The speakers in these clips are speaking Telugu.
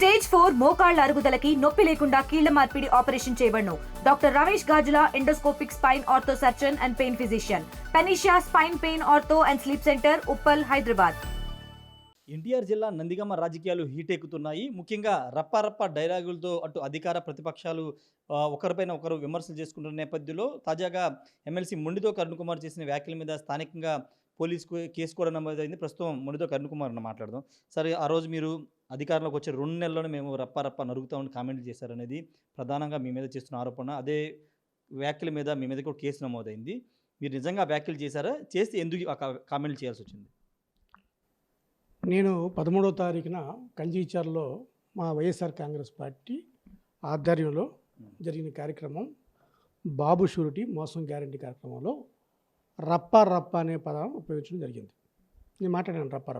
స్టేజ్ 4 మోకాళ్ల అరుగుదలకి నొప్పి లేకుండా కీళ్ల మార్పిడి ఆపరేషన్ చేయబడును. Doctor Ramesh Gajula, endoscopic spine ortho surgeon and pain physician, Panacea spine pain ortho and sleep centre, Uppal, Hyderabad. NTR జిల్లా నందిగామ రాజకీయాలు హీట్ ఎక్కుతున్నాయి. ముఖ్యంగా రప్పారప్ప డైలాగులతో అటు అధికార ప్రతిపక్షాలు ఒకరిపైన ఒకరు విమర్శలు చేసుకుంటున్న నేపథ్యంలో తాజాగా ఎమ్మెల్సీ మొండితో కరుణ్ కుమార్ చేసిన వ్యాఖ్యల మీద స్థానికంగా పోలీసుకు కేసు కూడా నమోదైంది. ప్రస్తుతం మొండితో కరుణ్ కుమార్ మాట్లాడదాం. సరే, ఆ రోజు మీరు అధికారంలోకి వచ్చే 2 నెలల్లోనే మేము రప్పారప్ప నరుగుతామని కామెంట్లు చేశారనేది ప్రధానంగా మీ మీద చేస్తున్న ఆరోపణ. అదే వ్యాఖ్యల మీద మీ మీద కూడా కేసు నమోదైంది. మీరు నిజంగా వ్యాఖ్యలు చేశారా? చేస్తే ఎందుకు కామెంట్లు చేయాల్సి వచ్చింది? నేను 13వ తారీఖున కంజీచర్లో మా వైఎస్ఆర్ కాంగ్రెస్ పార్టీ ఆధ్వర్యంలో జరిగిన కార్యక్రమం బాబు షూరిటీ మోసం గ్యారంటీ కార్యక్రమంలో రప్ప అనే పదం ఉపయోగించడం జరిగింది. నేను మాట్లాడాను రప్ప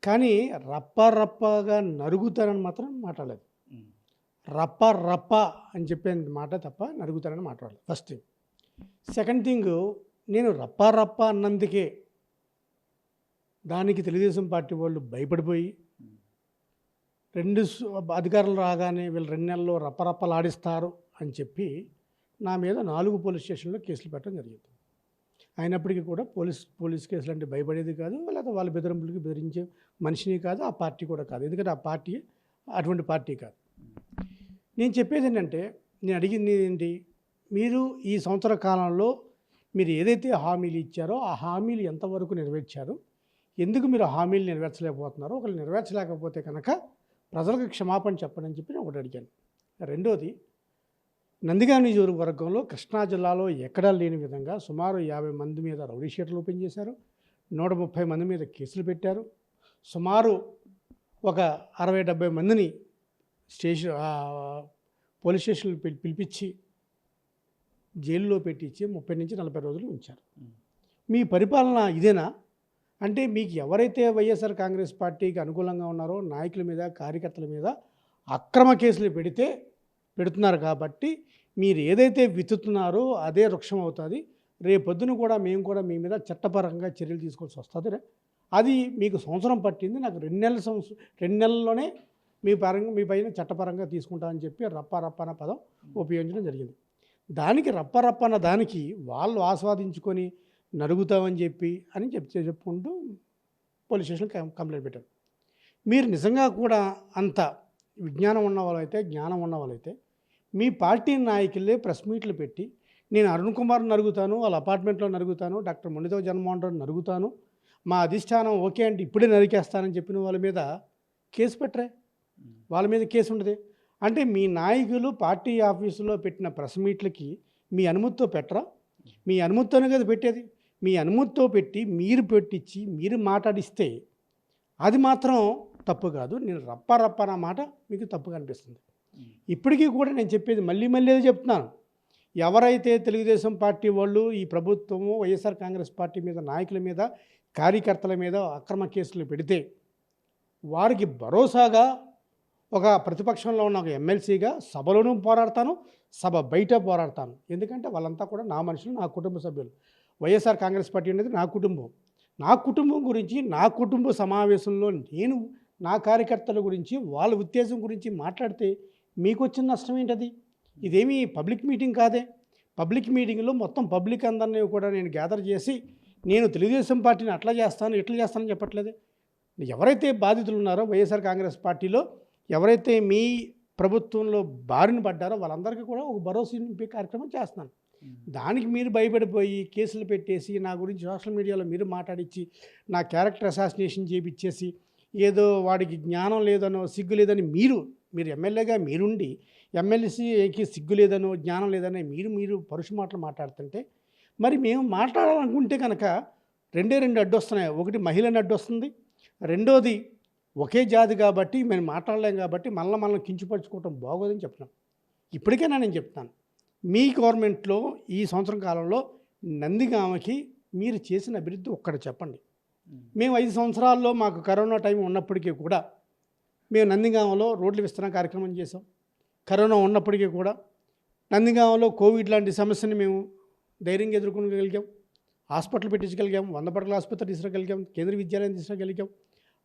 కానీ రప్పగా నరుగుతానని మాత్రం మాట్లాడలేదు. రప్ప అని చెప్పే మాట తప్ప నరుగుతానని మాట్లాడలేదు. First thing. సెకండ్ థింగ్, నేను రప్ప అన్నందుకే దానికి తెలుగుదేశం పార్టీ వాళ్ళు భయపడిపోయి అధికారులు రాగానే వీళ్ళు 2 నెలల్లో రప్పలాడిస్తారు అని చెప్పి నా మీద 4 పోలీస్ స్టేషన్లో కేసులు పెట్టడం జరిగింది. అయినప్పటికీ కూడా పోలీస్ కేసులు అంటే భయపడేది కాదు, లేదా వాళ్ళ బెదిరింపులకి బెదిరించే మనిషిని కాదు, ఆ పార్టీ కూడా కాదు. ఎందుకంటే ఆ పార్టీ అటువంటి పార్టీ కాదు. నేను చెప్పేది ఏంటంటే, నేను అడిగింది ఏంటి, మీరు ఈ సంవత్సర కాలంలో మీరు ఏదైతే హామీలు ఇచ్చారో ఆ హామీలు ఎంతవరకు నెరవేర్చారు, ఎందుకు మీరు హామీలు నెరవేర్చలేకపోతున్నారో, ఒకళ్ళు నెరవేర్చలేకపోతే కనుక ప్రజలకు క్షమాపణ చెప్పండి అని చెప్పి నేను ఒకటి అడిగాను. రెండోది, నందిగామ నియోజకవర్గంలో కృష్ణా జిల్లాలో ఎక్కడా లేని విధంగా సుమారు 50 మంది మీద రౌడీ షీటర్లు ఓపెన్ చేశారు, 130 మంది మీద కేసులు పెట్టారు, సుమారు ఒక 60-70 మందిని పోలీస్ స్టేషన్లు పిలిపించి జైల్లో పెట్టించి 30 నుంచి 40 రోజులు ఉంచారు. మీ పరిపాలన ఇదేనా? అంటే మీకు ఎవరైతే వైఎస్ఆర్ కాంగ్రెస్ పార్టీకి అనుకూలంగా ఉన్నారో నాయకుల మీద, కార్యకర్తల మీద అక్రమ కేసులు పెడుతున్నారు కాబట్టి మీరు ఏదైతే విత్తుతున్నారో అదే వృక్షం అవుతుంది. రేపొద్దున కూడా మేము కూడా మీ మీద చట్టపరంగా చర్యలు తీసుకోవాల్సి వస్తుంది. అది మీకు సంవత్సరం పట్టింది, నాకు 2 నెలల్లోనే మీ పైన చట్టపరంగా తీసుకుంటామని చెప్పి రప్ప అన్న పదం ఉపయోగించడం జరిగింది. దానికి రప్ప అన్న దానికి వాళ్ళు ఆస్వాదించుకొని నరుగుతామని చెప్పి అని చెప్పుకుంటూ పోలీస్ స్టేషన్ కంప్లైంట్ పెట్టారు. మీరు నిజంగా కూడా అంత విజ్ఞానం ఉన్న వాళ్ళైతే, జ్ఞానం ఉన్న వాళ్ళైతే మీ పార్టీ నాయకులే ప్రెస్ మీట్లు పెట్టి నేను అరుణ్ కుమార్ నరుగుతాను, వాళ్ళ అపార్ట్మెంట్లో నరుగుతాను, డాక్టర్ మొండితో జగన్మోహన్ రెడ్డి నరుగుతాను, మా అధిష్టానం ఓకే అంటే ఇప్పుడే నరికేస్తానని చెప్పిన వాళ్ళ మీద కేసు పెట్టరే, వాళ్ళ మీద కేసు ఉండదు. అంటే మీ నాయకులు పార్టీ ఆఫీసులో పెట్టిన ప్రెస్ మీట్లకి మీ అనుమతితో పెట్టరా? మీ అనుమతితోనే కదా పెట్టేది. మీ అనుమతితో పెట్టి మీరు పెట్టించి మీరు మాట్లాడిస్తే అది మాత్రం తప్పు కాదు. నేను రప్ప అన్న మాట మీకు తప్పుగా అనిపిస్తుంది. ఇప్పటికీ కూడా నేను చెప్పేది మళ్ళీ చెప్తున్నాను, ఎవరైతే తెలుగుదేశం పార్టీ వాళ్ళు ఈ ప్రభుత్వము వైఎస్ఆర్ కాంగ్రెస్ పార్టీ మీద, నాయకుల మీద, కార్యకర్తల మీద అక్రమ కేసులు పెడితే వారికి భరోసాగా ఒక ప్రతిపక్షంలో ఉన్న ఒక ఎమ్మెల్సీగా సభలోనూ పోరాడతాను, సభ బయట పోరాడతాను. ఎందుకంటే వాళ్ళంతా కూడా నా మనుషులు, నా కుటుంబ సభ్యులు. వైఎస్ఆర్ కాంగ్రెస్ పార్టీ అనేది నా కుటుంబం గురించి, నా కుటుంబ సమావేశంలో నేను నా కార్యకర్తల గురించి, వాళ్ళ ఉత్తేజం గురించి మాట్లాడితే మీకు వచ్చిన నష్టం ఏంటది? ఇదేమీ పబ్లిక్ మీటింగ్ కాదే. పబ్లిక్ మీటింగ్లో మొత్తం పబ్లిక్ అందరినీ కూడా నేను గ్యాదర్ చేసి నేను తెలుగుదేశం పార్టీని అట్లా చేస్తాను, ఇట్లా చేస్తానని చెప్పట్లేదే. ఎవరైతే బాధితులు ఉన్నారో వైఎస్ఆర్ కాంగ్రెస్ పార్టీలో, ఎవరైతే మీ ప్రభుత్వంలో బారిన పడ్డారో వాళ్ళందరికీ కూడా ఒక భరోసా నింపే కార్యక్రమం చేస్తున్నాను. దానికి మీరు భయపడిపోయి కేసులు పెట్టేసి నా గురించి సోషల్ మీడియాలో మీరు మాట్లాడించి నా క్యారెక్టర్ అసాసినేషన్ చేయించేసి ఏదో వాడికి జ్ఞానం లేదనో, సిగ్గు లేదని మీరు ఎమ్మెల్యేగా మీరుండి ఎమ్మెల్సీకి సిగ్గు లేదనో, జ్ఞానం లేదనో మీరు పరుష మాటలు మాట్లాడుతుంటే, మరి మేము మాట్లాడాలనుకుంటే కనుక 2 అడ్డొస్తున్నాయి. ఒకటి మహిళని అడ్డొస్తుంది, రెండోది ఒకే జాతి కాబట్టి మేము మాట్లాడలేం కాబట్టి మనల్ని కించపరుచుకోవటం బాగోదని చెప్తున్నాం. ఇప్పటికైనా నేను చెప్తాను, మీ గవర్నమెంట్లో ఈ సంవత్సరం కాలంలో నందిగామకి మీరు చేసిన అభివృద్ధి ఒక్కటి చెప్పండి. మేము 5 సంవత్సరాల్లో మాకు కరోనా టైం ఉన్నప్పటికీ కూడా మేము నందిగామలో రోడ్లు విస్తరణ కార్యక్రమం చేసాం. కరోనా ఉన్నప్పటికీ కూడా నందిగామలో కోవిడ్ లాంటి సమస్యని మేము ధైర్యంగా ఎదుర్కొనగలిగాం. హాస్పిటల్ పెట్టించగలిగాం, 100 పడకల ఆసుపత్రి తీసుకురాగలిగాం, కేంద్రీయ విద్యాలయం తీసుకురాగలిగాం,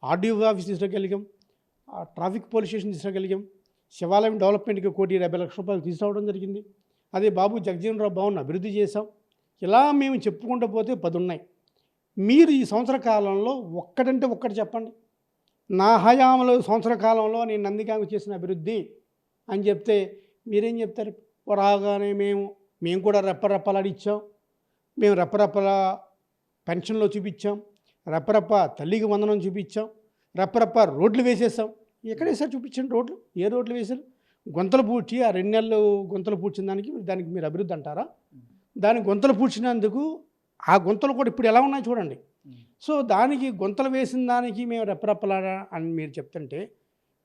ఆర్డీఓ ఆఫీస్ తీసుకురాగలిగాం, ట్రాఫిక్ పోలీస్ స్టేషన్ తీసుకురాగలిగాం, శివాలయం డెవలప్మెంట్కి 1,50,00,000 రూపాయలు తీసుకురావడం జరిగింది. అదే బాబు జగజీవన్ రావు భవన్ అభివృద్ధి చేశాం. ఇలా మేము చెప్పుకుంటూ పోతే 10 ఉన్నాయి. మీరు ఈ సంవత్సర కాలంలో ఒక్కటంటే ఒక్కటి చెప్పండి, నా హయాంలో సంవత్సర కాలంలో నేను నందిగామ చేసిన అభివృద్ధి అని చెప్తే మీరేం చెప్తారు? రాగానే మేము కూడా రెప్పరెప్పలాడిచ్చాం, మేము రెప్పరెప్పల పెన్షన్లో చూపించాం, రెప్పరెప్ప తల్లికి వందనం చూపించాం, రెప్పరెప్ప రోడ్లు వేసేసాం. ఎక్కడ వేసారు చూపించండి రోడ్లు, ఏ రోడ్లు వేశారు? గుంతలు పూడ్చి ఆ 2 నెలలు గుంతలు పూడ్చిన దానికి మీరు అభివృద్ధి అంటారా? దానికి గుంతలు పూడ్చినందుకు ఆ గుంతలు కూడా ఇప్పుడు ఎలా ఉన్నాయి చూడండి. సో దానికి గుంతలు వేసిన దానికి మేము రెప్పరెప్పలాడా అని మీరు చెప్తుంటే,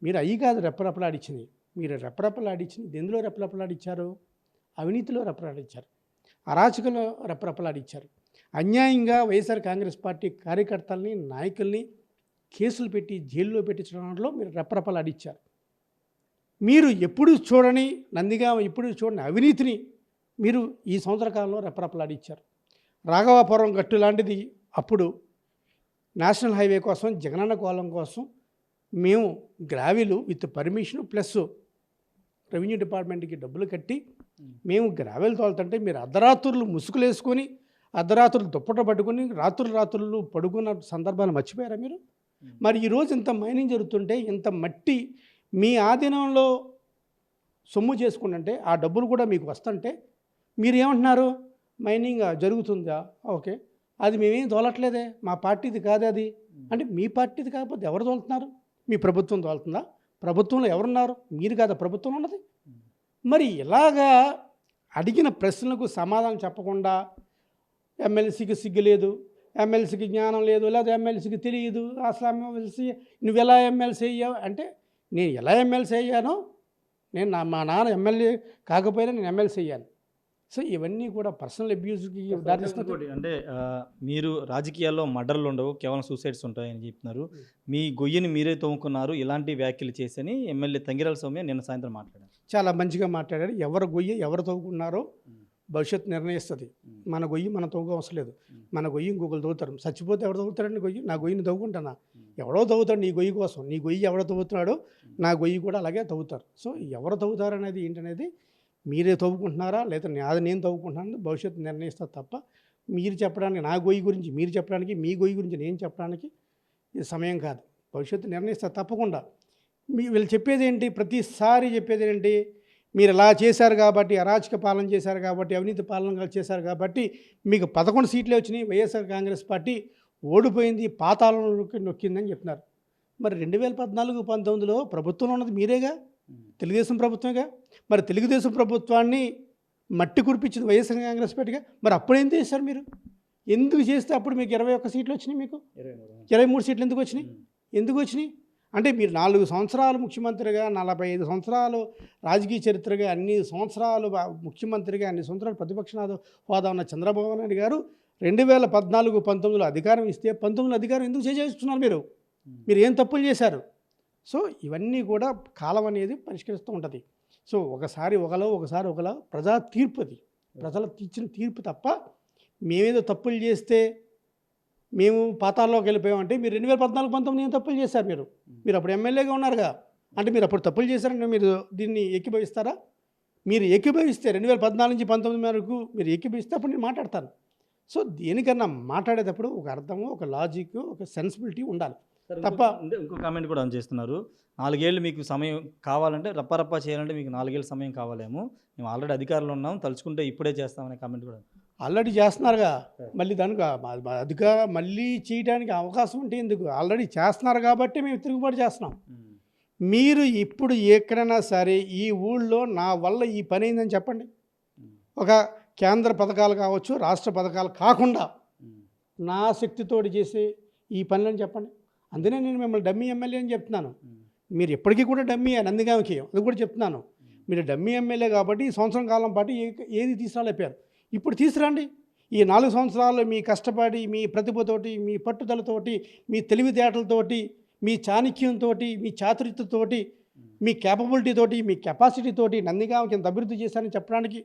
మీరు అవి కాదు రెప్పరెప్పలాడిచ్చినాయి. మీరు రెప్పరెప్పలాడిచ్చినది ఎందులో రెప్పరెప్పలాడిచ్చారు? అవినీతిలో రెప్పలాడిచ్చారు, అరాచకలో రెప్పరెప్పలాడిచ్చారు. అన్యాయంగా వైఎస్ఆర్ కాంగ్రెస్ పార్టీ కార్యకర్తల్ని, నాయకుల్ని కేసులు పెట్టి జైల్లో పెట్టించడంలో మీరు రెప్పరెప్పలాడిచ్చారు. మీరు ఎప్పుడు చూడని నందిగామ, ఎప్పుడు చూడని అవినీతిని మీరు ఈ సంవత్సర కాలంలో రెప్పరెప్పలాడిచ్చారు. రాఘవాపురం గట్టు లాంటిది అప్పుడు నేషనల్ హైవే కోసం, జగనన్న కోలం కోసం మేము gravel with permission plus revenue డిపార్ట్మెంట్కి డబ్బులు కట్టి మేము గ్రావెల్ తోలుతుంటే మీరు అర్ధరాత్రులు ముసుగులు వేసుకొని, అర్ధరాత్రులు దుప్పట పట్టుకొని రాత్రులు పడుకున్న సందర్భాన్ని మర్చిపోయారా మీరు? మరి ఈరోజు ఇంత మైనింగ్ జరుగుతుంటే, ఇంత మట్టి మీ ఆధీనంలో సొమ్ము చేసుకుంటుంటే, ఆ డబ్బులు కూడా మీకు వస్తుంటే మీరు ఏమంటున్నారు? మైనింగ్ జరుగుతుందా? ఓకే, అది మేమేం తోలట్లేదే, మా పార్టీది కాదే అది అంటే. మీ పార్టీది కాకపోతే ఎవరు తోలుతున్నారు? మీ ప్రభుత్వం తోలుతుందా? ప్రభుత్వంలో ఎవరున్నారు? మీరు కాదా ప్రభుత్వం ఉన్నది? మరి ఇలాగా అడిగిన ప్రశ్నలకు సమాధానం చెప్పకుండా ఎమ్మెల్సీకి సిగ్గు లేదు, ఎమ్మెల్సీకి జ్ఞానం లేదు, లేదా ఎమ్మెల్సీకి తెలియదు, అసలు ఎమ్మెల్సీ నువ్వు ఎలా ఎమ్మెల్సీ అయ్యావు అంటే, నేను ఎలా ఎమ్మెల్సీ అయ్యానో, మా నాన్న ఎమ్మెల్యే కాకపోయినా నేను ఎమ్మెల్సీ అయ్యాను. సో ఇవన్నీ కూడా పర్సనల్ అబ్యూస్కి దారిస్తుంది. అంటే మీరు రాజకీయాల్లో మర్డర్లు ఉండవు, కేవలం సూసైడ్స్ ఉంటాయని చెప్తున్నారు. మీ గొయ్యిని మీరే తోముకున్నారు ఇలాంటి వ్యాఖ్యలు చేసని ఎమ్మెల్యే తంగిరాల సౌమ్య నిన్న సాయంత్రం మాట్లాడారు. చాలా మంచిగా మాట్లాడారు. ఎవరు గొయ్యి ఎవరు తవ్వుకున్నారో భవిష్యత్తు నిర్ణయిస్తుంది. మన గొయ్యి మనం తవ్వుకో అవసరం లేదు, మన గొయ్యి ఇంకొకరు తవ్వుతారు. చచ్చిపోతే ఎవరు తవ్వుతారండి గొయ్యి? నా గొయ్యిని తవ్వుకుంటానా? ఎవడో తవ్వుతాడు నీ గొయ్యి కోసం. నీ గొయ్యి ఎవడో తవ్వుతున్నాడో నా గొయ్యి కూడా అలాగే తవ్వుతారు. సో ఎవరు తవ్వుతారు అనేది ఏంటనేది మీరే తవ్వుకుంటున్నారా లేదా నేను తవ్వుకుంటున్నాను భవిష్యత్తు నిర్ణయిస్తా తప్ప, మీరు చెప్పడానికి, నా గొయ్యి గురించి మీరు చెప్పడానికి, మీ గొయ్యి గురించి నేను చెప్పడానికి ఇది సమయం కాదు. భవిష్యత్తు నిర్ణయిస్తా తప్పకుండా. వీళ్ళు చెప్పేది ఏంటి? ప్రతిసారి చెప్పేది ఏంటి? మీరు ఇలా చేశారు కాబట్టి, అరాచక పాలన చేశారు కాబట్టి, అవినీతి పాలన చేశారు కాబట్టి మీకు 11 సీట్లే వచ్చినాయి, వైఎస్ఆర్ కాంగ్రెస్ పార్టీ ఓడిపోయింది, పాతాళంలోకి నొక్కిందని చెప్తున్నారు. మరి 2014-19లో ప్రభుత్వంలో ఉన్నది మీరేగా, తెలుగుదేశం ప్రభుత్వమేగా. మరి తెలుగుదేశం ప్రభుత్వాన్ని మట్టి కురిపించింది వైఎస్ఆర్ కాంగ్రెస్ పార్టీగా. మరి అప్పుడేం చేశారు మీరు? ఎందుకు చేస్తే అప్పుడు మీకు 21 సీట్లు వచ్చినాయి, మీకు 23 సీట్లు ఎందుకు వచ్చినాయి? అంటే మీరు 4 సంవత్సరాలు ముఖ్యమంత్రిగా, 45 సంవత్సరాలు రాజకీయ చరిత్రగా, అన్ని సంవత్సరాలు ముఖ్యమంత్రిగా, అన్ని సంవత్సరాలు ప్రతిపక్ష హోదా ఉన్న చంద్రబాబు నాయుడు గారు 2014-19లో అధికారం ఇస్తే 19లో అధికారం ఎందుకు చేసేస్తున్నారు మీరు ఏం తప్పులు చేశారు? సో ఇవన్నీ కూడా కాలం అనేది పరిష్కరిస్తూ ఉంటుంది. సో ఒకసారి ఒకలా ప్రజా తీర్పు, అది ప్రజలు ఇచ్చిన తీర్పు తప్ప మేమేదో తప్పులు చేస్తే మేము పాతాల్లోకి వెళ్ళిపోయామంటే, మీరు 2014-19 ఏం తప్పులు చేశారు? మీరు అప్పుడు ఎమ్మెల్యేగా ఉన్నారుగా, అంటే మీరు అప్పుడు తప్పులు చేశారంటే మీరు దీన్ని ఏకీభవిస్తారా? మీరు ఏకీభవిస్తే 2014-19 వరకు మీరు ఏకీభవిస్తే అప్పుడు నేను మాట్లాడతాను. సో దేనికన్నా మాట్లాడేటప్పుడు ఒక అర్థము, ఒక లాజిక్, ఒక సెన్సిబిలిటీ ఉండాలి తప్ప. ఇంకో కామెంట్ కూడా చేస్తున్నారు, 4 ఏళ్ళు మీకు సమయం కావాలంటే, రప్ప చేయాలంటే మీకు 4 ఏళ్ళు సమయం కావాలేమో, మేము ఆల్రెడీ అధికారులు ఉన్నాం, తలుచుకుంటే ఇప్పుడే చేస్తామనే కామెంట్ కూడా. ఆల్రెడీ చేస్తున్నారుగా, మళ్ళీ దానికి మళ్ళీ చేయడానికి అవకాశం ఉంటే ఎందుకు? ఆల్రెడీ చేస్తున్నారు కాబట్టి మేము తిరుగుబాటు చేస్తున్నాం. మీరు ఇప్పుడు ఎక్కడైనా సరే ఈ ఊళ్ళో నా వల్ల ఈ పని అయిందని చెప్పండి. ఒక కేంద్ర పథకాలు కావచ్చు, రాష్ట్ర పథకాలు కాకుండా నా శక్తితోటి చేసే ఈ పనులని చెప్పండి. అందుకే నేను మిమ్మల్ని డమ్మీ ఎమ్మెల్యే అని చెప్తున్నాను. మీరు ఎప్పటికీ కూడా డమ్మీ నందిగామకి, అది కూడా చెప్తున్నాను. మీరు డమ్మీ ఎమ్మెల్యే కాబట్టి ఈ సంవత్సరం కాలం పాటు ఏది తీసుకురాలేపారు, ఇప్పుడు తీసుకురండి. ఈ 4 సంవత్సరాలు మీ కష్టపడి, మీ ప్రతిభతోటి, మీ పట్టుదలతోటి, మీ తెలివితేటలతోటి, మీ చాణక్యంతో, మీ చాతుర్యతతోటి, మీ క్యాపబిలిటీతోటి, మీ కెపాసిటీతోటి నందిగామకి ఇంత అభివృద్ధి చేశారని చెప్పడానికి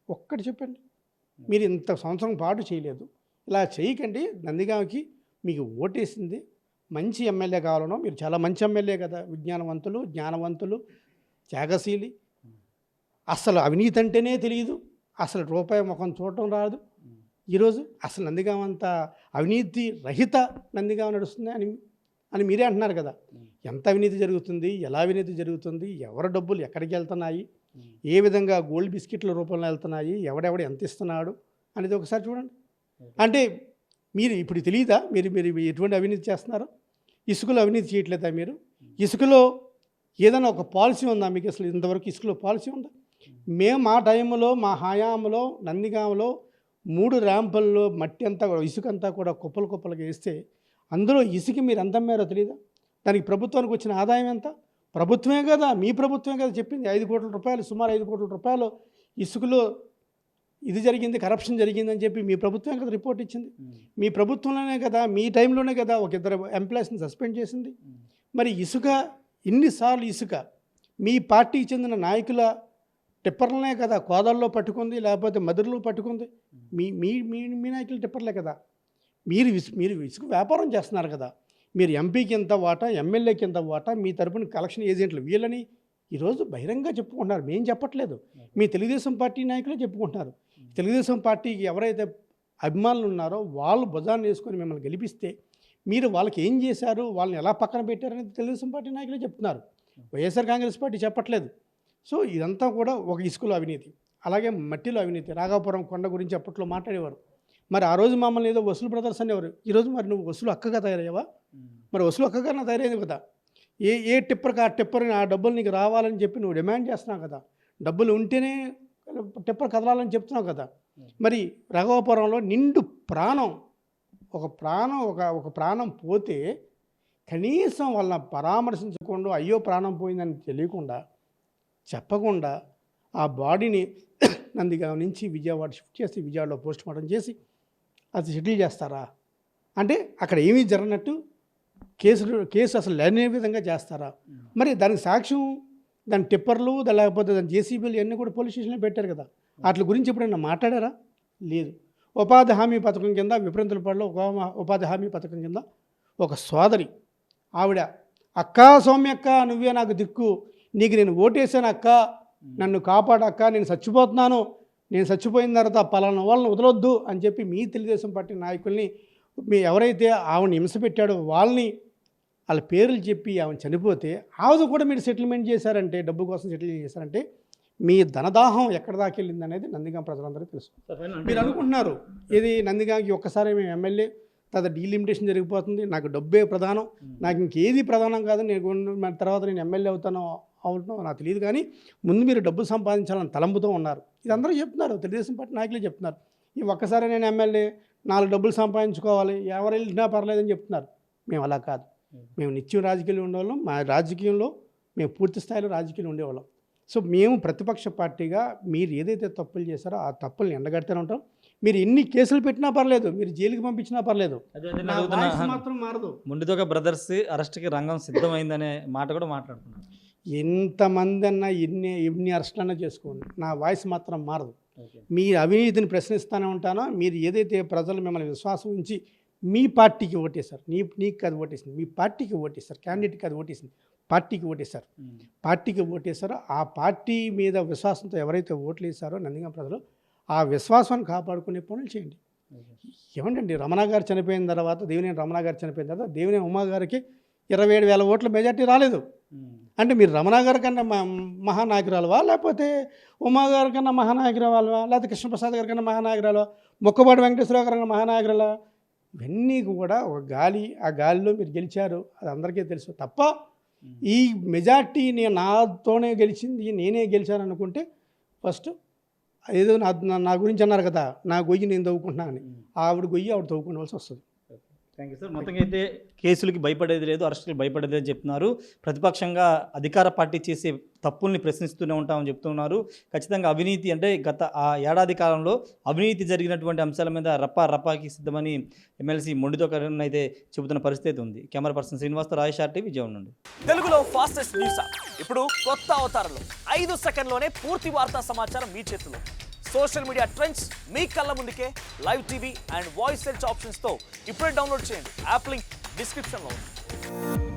ఒక్కటి చెప్పండి. మీరు ఇంత సంవత్సరం పాటు చేయలేదు, ఇలా చేయకండి. నందిగామకి మీకు ఓటేసింది మంచి ఎమ్మెల్యే కావాలనో, మీరు చాలా మంచి ఎమ్మెల్యే కదా, విజ్ఞానవంతులు, జ్ఞానవంతులు, త్యాగశీలి, అసలు అవినీతి అంటేనే తెలియదు, అసలు రూపాయి ముఖం చూడటం రాదు. ఈరోజు అసలు నందిగామ అంతా అవినీతి రహిత నందిగామ నడుస్తుంది అని మీరే అంటున్నారు కదా. ఎంత అవినీతి జరుగుతుంది, ఎలా అవినీతి జరుగుతుంది, ఎవరి డబ్బులు ఎక్కడికి వెళ్తున్నాయి, ఏ విధంగా గోల్డ్ బిస్కెట్ల రూపంలో వెళ్తున్నాయి, ఎవడెవడు ఎంత ఇస్తున్నాడు అనేది ఒకసారి చూడండి. అంటే మీరు ఇప్పుడు తెలియదా మీరు మీరు ఎటువంటి అవినీతి చేస్తున్నారో? ఇసుకలో అవినీతి చేయట్లేదా మీరు? ఇసుకలో ఏదైనా ఒక పాలసీ ఉందా మీకు? అసలు ఇంతవరకు ఇసుకలో పాలసీ ఉందా? మేము మా టైంలో, మా హయాంలో నందిగామలో 3 ర్యాంపుల్లో మట్టి అంతా కూడా, ఇసుక అంతా కూడా కుప్పలు కుప్పలుగా వేస్తే అందులో ఇసుక మీరు ఎంత అమ్మారో తెలియదా? దానికి ప్రభుత్వానికి వచ్చిన ఆదాయం ఎంత? ప్రభుత్వమే కదా, మీ ప్రభుత్వమే కదా చెప్పింది 5 కోట్ల రూపాయలు, సుమారు 5 కోట్ల రూపాయలు ఇసుకలో ఇది జరిగింది, కరప్షన్ జరిగిందని చెప్పి మీ ప్రభుత్వమే కదా రిపోర్ట్ ఇచ్చింది. మీ ప్రభుత్వంలోనే కదా, మీ టైంలోనే కదా ఒక 2 ఎంప్లాయీస్ని సస్పెండ్ చేసింది. మరి ఇసుక ఇన్నిసార్లు ఇసుక మీ పార్టీకి చెందిన నాయకుల టిప్పర్లనే కదా కోదాల్లో పట్టుకుంది, లేకపోతే మధురలో పట్టుకుంది. మీ మీ మీ మీ నాయకుల టిప్పర్లే కదా. మీరు ఇసుక వ్యాపారం చేస్తున్నారు కదా. మీరు ఎంపీకి ఎంత వాటా, ఎమ్మెల్యేకి ఎంత వాటా, మీ తరపున కలెక్షన్ ఏజెంట్లు వీళ్ళని ఈరోజు బహిరంగ చెప్పుకుంటున్నారు. మేము చెప్పట్లేదు, మీ తెలుగుదేశం పార్టీ నాయకులే చెప్పుకుంటున్నారు. తెలుగుదేశం పార్టీకి ఎవరైతే అభిమానులు ఉన్నారో వాళ్ళు భుజాన్ని వేసుకొని మిమ్మల్ని గెలిపిస్తే మీరు వాళ్ళకి ఏం చేశారు, వాళ్ళని ఎలా పక్కన పెట్టారనేది తెలుగుదేశం పార్టీ నాయకులే చెప్తున్నారు. వైఎస్ఆర్ కాంగ్రెస్ పార్టీ చెప్పట్లేదు. సో ఇదంతా కూడా ఒక ఇసుకలో అవినీతి, అలాగే మట్టిలో అవినీతి. రాఘాపురం కొండ గురించి అప్పట్లో మాట్లాడేవారు. మరి ఆ రోజు మమ్మల్ని ఏదో వసూలు బ్రదర్స్ అనేవారు. ఈరోజు మరి నువ్వు వసూలు అక్కగా తయారయ్యావా? మరి వసూలు అక్కగా నా తయారైంది కదా. ఏ టిప్పర్కి ఆ టిప్పర్ని ఆ డబ్బులు నీకు రావాలని చెప్పి నువ్వు డిమాండ్ చేస్తున్నావు కదా. డబ్బులు ఉంటేనే టిప్పర్ కదలాలని చెప్తున్నావు కదా. మరి రాఘవాపురంలో నిండు ప్రాణం, ఒక ప్రాణం పోతే కనీసం వాళ్ళని పరామర్శించకుండా అయ్యో ప్రాణం పోయిందని తెలియకుండా చెప్పకుండా ఆ బాడీని నందిగామ నుంచి విజయవాడ షిఫ్ట్ చేసి విజయవాడలో పోస్ట్ మార్టం చేసి అది సెటిల్ చేస్తారా? అంటే అక్కడ ఏమీ జరగనట్టు కేసు అసలు లేని విధంగా చేస్తారా? మరి దానికి సాక్ష్యం దాని టిప్పర్లు, లేకపోతే దాని జేసీబీలు ఇవన్నీ కూడా పోలీస్ స్టేషన్లో పెట్టారు కదా. వాటి గురించి ఎప్పుడైనా మాట్లాడారా? లేదు. ఉపాధి హామీ పథకం కింద విపరీతలపాడులో ఉపాధి హామీ పథకం కింద ఒక సోదరి ఆవిడ, అక్కా సౌమ్యక్క నువ్వే నాకు దిక్కు, నీకు నేను ఓటేసాను అక్క, నన్ను కాపాడక్క, నేను చచ్చిపోతున్నాను, నేను చచ్చిపోయిన తర్వాత పలానా వాళ్ళని వదలొద్దు అని చెప్పి మీ తెలుగుదేశం పార్టీ నాయకుల్ని మీ ఎవరైతే ఆవిడని హింస పెట్టాడో వాళ్ళని వాళ్ళ పేర్లు చెప్పి ఆవిడ చనిపోతే ఆవిడ కూడా మీరు సెటిల్మెంట్ చేశారంటే, డబ్బు కోసం సెటిల్ చేశారంటే మీ ధనదాహం ఎక్కడ దాకా వెళ్ళింది అనేది నందిగామ ప్రజలందరికీ తెలుసు. మీరు అనుకుంటున్నారు ఇది నందిగామకి ఒక్కసారి మేము ఎమ్మెల్యే తర్వాత డీలిమిటేషన్ జరిగిపోతుంది, నాకు డబ్బే ప్రధానం, నాకు ఇంకేది ప్రధానం కాదు, నేను తర్వాత నేను ఎమ్మెల్యే అవుతానో నాకు తెలియదు. కానీ ముందు మీరు డబ్బు సంపాదించాలని తలంపుతో ఉన్నారు. ఇది అందరూ చెప్తున్నారు, తెలుగుదేశం పార్టీ నాయకులే చెప్తున్నారు. ఈ ఒక్కసారి నేను ఎమ్మెల్యే 4 డబ్బులు సంపాదించుకోవాలి, ఎవరు వెళ్ళినా పర్లేదని చెప్తున్నారు. మేము అలా కాదు, మేము నిత్యం రాజకీయాలు ఉండేవాళ్ళం. మా రాజకీయంలో మేము పూర్తి స్థాయిలో రాజకీయాలు ఉండేవాళ్ళం. సో మేము ప్రతిపక్ష పార్టీగా మీరు ఏదైతే తప్పులు చేశారో ఆ తప్పుల్ని ఎండగడుతూనే ఉంటాం. మీరు ఎన్ని కేసులు పెట్టినా పర్లేదు, మీరు జైలుకి పంపించినా పర్లేదు, మాత్రం మారదు. ముండితోక బ్రదర్స్ అరెస్ట్కి రంగం సిద్ధమైందనే మాట కూడా మాట్లాడుతున్నారు. ఎంతమంది అన్నా ఎన్ని అరెస్టులన్నా చేసుకోండి, నా వాయిస్ మాత్రం మారదు. మీ అవినీతిని ప్రశ్నిస్తూనే ఉంటానో. మీరు ఏదైతే ప్రజలు మిమ్మల్ని విశ్వాసం ఉంచి మీ పార్టీకి ఓటేశారు, నీకు అది ఓటేసింది, మీ పార్టీకి ఓటేశారు, క్యాండిడేట్కి అది ఓటేసింది, పార్టీకి ఓటేశారో ఆ పార్టీ మీద విశ్వాసంతో ఎవరైతే ఓట్లు వేశారో నందిగామ ప్రజలు ఆ విశ్వాసాన్ని కాపాడుకునే పనులు చేయండి. ఏమంటండి, రమణ గారు చనిపోయిన తర్వాత, దేవినేని రమణ గారు చనిపోయిన తర్వాత దేవినేని ఉమా గారికి 27,000 ఓట్ల మెజార్టీ రాలేదు. అంటే మీరు రమణ గారి కన్నా మహానాయకురాలువా, లేకపోతే ఉమా గారి కన్నా మహానాయకురాలువా, లేకపోతే కృష్ణప్రసాద్ గారి కన్నా మహానాయకురాలు, మొక్కపాటి వెంకటేశ్వరరావు గారి కన్నా మహానాయకురాలా? ఇవన్నీ కూడా ఒక గాలి, ఆ గాలిలో మీరు గెలిచారు, అది అందరికీ తెలుసు. తప్ప ఈ మెజార్టీ నాతోనే గెలిచింది, నేనే గెలిచాను అనుకుంటే ఫస్ట్ ఏదో నా గురించి అన్నారు కదా, నా గొయ్యి నేను తవ్వుకుంటున్నా అని, ఆవిడ గొయ్యి ఆవిడ తవ్వుకోవాల్సి వస్తుంది. Thank you sir. మొత్తంగా అయితే కేసులకి భయపడేది లేదు, అరెస్టులకి భయపడేది అని చెప్తున్నారు. ప్రతిపక్షంగా అధికార పార్టీ చేసే తప్పుల్ని ప్రశ్నిస్తూనే ఉంటామని చెప్తున్నారు. ఖచ్చితంగా అవినీతి అంటే గత ఏడాది కాలంలో అవినీతి జరిగినటువంటి అంశాల మీద రప్పాకి సిద్ధమని ఎమ్మెల్సీ మొండితోకరన్ అయితే చెబుతున్న పరిస్థితి ఉంది. కెమెరా పర్సన్ శ్రీనివాస్తో రాజేష్ టీవీ విజయవాడ నుండి. తెలుగులో ఫాస్టెస్ట్ న్యూస్ యాప్ ఇప్పుడు కొత్త అవతారంలో 5 సెకండ్లోనే పూర్తి వార్తా సమాచారం మీ చేతిలో. సోషల్ మీడియా ట్రెండ్స్ మీ కళ్ళ ముందుకే live TV and voice search ఆప్షన్స్తో ఇప్పుడే డౌన్లోడ్ చేయండి. యాప్ లింక్ డిస్క్రిప్షన్లో ఉంది. చూద్దాం.